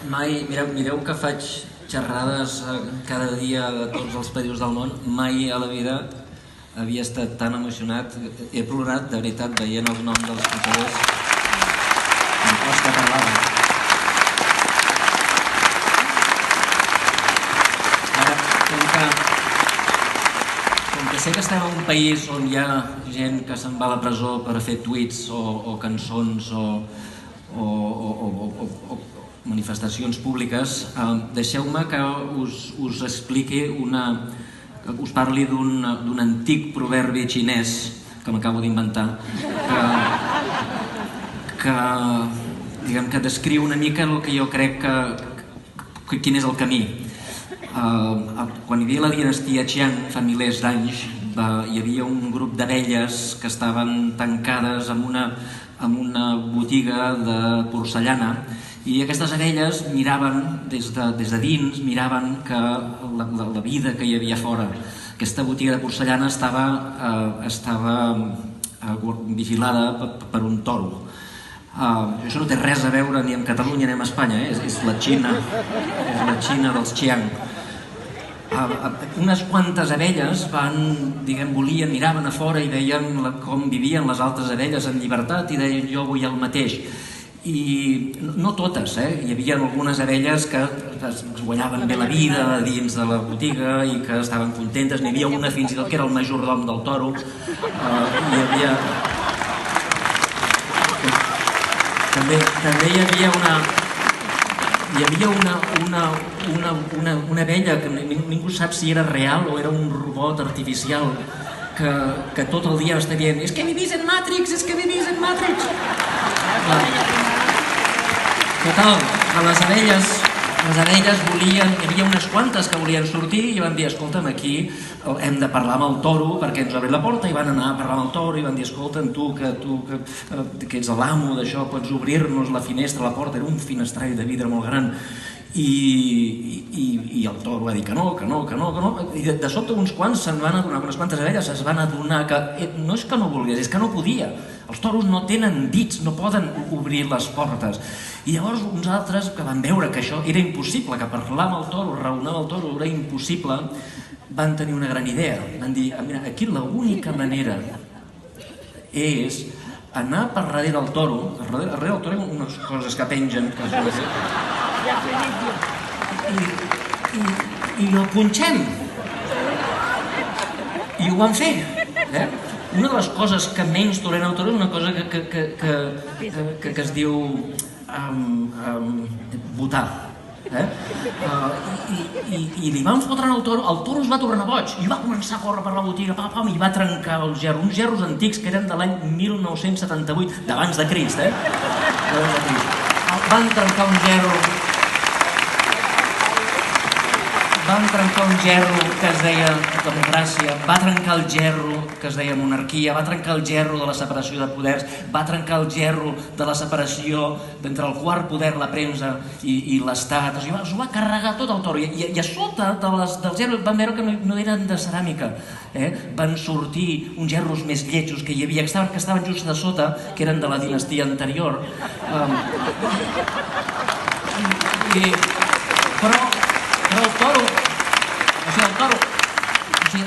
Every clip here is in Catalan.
Mireu que faig xerrades cada dia a tots els països del món. Mai a la vida havia estat tan emocionat. He plorat, de veritat, veient els noms dels consellers. Em costa parlar. Ara, com que sé que estem en un país on hi ha gent que se'n va a la presó per fer tuits o cançons o manifestacions públiques, deixeu-me que us expliqui us parli d'un antic proverbi xinès que m'acabo d'inventar que descriu una mica el que jo crec quin és el camí. Quan hi havia la dinastia Qiang fa milers d'anys, hi havia un grup d'abelles que estaven tancades en una botiga de porcellana, i aquestes abelles miraven des de dins, miraven que la vida que hi havia fora. Aquesta botiga de porcellana estava vigilada per un toro. Això no té res a veure ni amb Catalunya ni amb Espanya, és la Xina dels Qiang. Unes quantes abelles miraven a fora i veien com vivien les altres abelles en llibertat i deien jo vull el mateix. I no totes, hi havia algunes abelles que es guanyaven bé la vida dins de la botiga i que estaven contentes. N'hi havia una fins i tot que era el majordom del toro. També hi havia una abella que ningú sap si era real o era un robot artificial que tot el dia està dient «És que vivís en Matrix, és que vivís en Matrix». Total, les abelles volien, hi havia unes quantes que volien sortir i van dir escolta'm, aquí hem de parlar amb el toro perquè ens obre la porta, i van anar a parlar amb el toro i van dir escolta'm, tu que ets l'amo d'això, pots obrir-nos la finestra, la porta, era un finestrall de vidre molt gran. I el toro va dir que no, i de sobte uns quants se'n van adonar, unes quantes abelles es van adonar que no és que no volgués, és que no podia. Els toros no tenen dits, no poden obrir les portes. I llavors uns altres que van veure que això era impossible, que parlar amb el toro, raonar amb el toro era impossible, van tenir una gran idea. Van dir, mira, aquí l'única manera és anar per darrere del toro, darrere del toro hi ha unes coses que pengen, i el punxem. I ho van fer. Una de les coses que menys tolera el toro és una cosa que es diu votar. I li van fotre al toro, el toro es va tornar boig i va començar a córrer per la botiga i va trencar els gerros, uns gerros antics que eren de l'any 1978, d'abans de Crist, van trencar un gerro que es deia democràcia, va trencar el gerro que es deia monarquia, va trencar el gerro de la separació de poders, va trencar el gerro de la separació entre el quart poder, la premsa i l'Estat. S'ho va carregar tot el toro i a sota del gerro van veure que no eren de ceràmica. Van sortir uns gerros més lletjos que hi havia, que estaven just de sota, que eren de la dinastia anterior. Però el toro,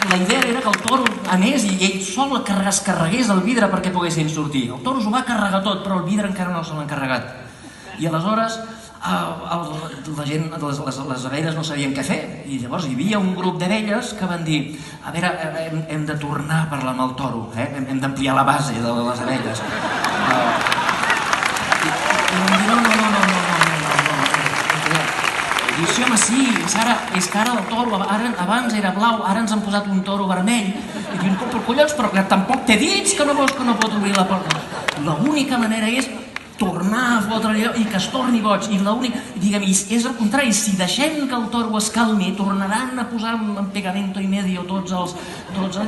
la idea era que el toro anés i ell sol es carregués el vidre perquè poguessin sortir. El toro s'ho va carregar tot, però el vidre encara no se l'han carregat. I aleshores les abelles no sabien què fer, i llavors hi havia un grup d'abelles que van dir a veure, hem de tornar a parlar amb el toro, hem d'ampliar la base de les abelles. I van dir no. I diu, sí, home, sí, és que ara el toro, abans era blau, ara ens han posat un toro vermell. I diuen, però collons, però que tampoc té dits, que no veus que no pot obrir la porta. L'única manera és tornar a fotre allò i que es torni boig. I és al contrari, si deixem que el toro es calmi, tornaran a posar en pegamento i medio tots allò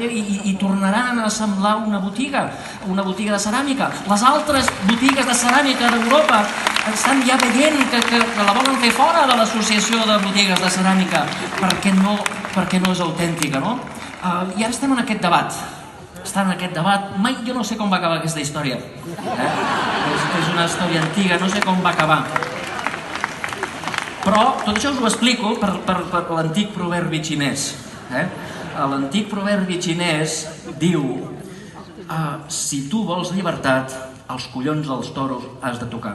i tornaran a semblar una botiga de ceràmica. Les altres botigues de ceràmica d'Europa estan ja veient que la volen fer fora de l'associació de botigues de ceràmica perquè no és autèntica, no? I ara estem en aquest debat. Mai jo no sé com va acabar aquesta història. És una història antiga, no sé com va acabar. Però tot això us ho explico per l'antic proverbi xinès. L'antic proverbi xinès diu: si tu vols llibertat, els collons dels toros has de tocar.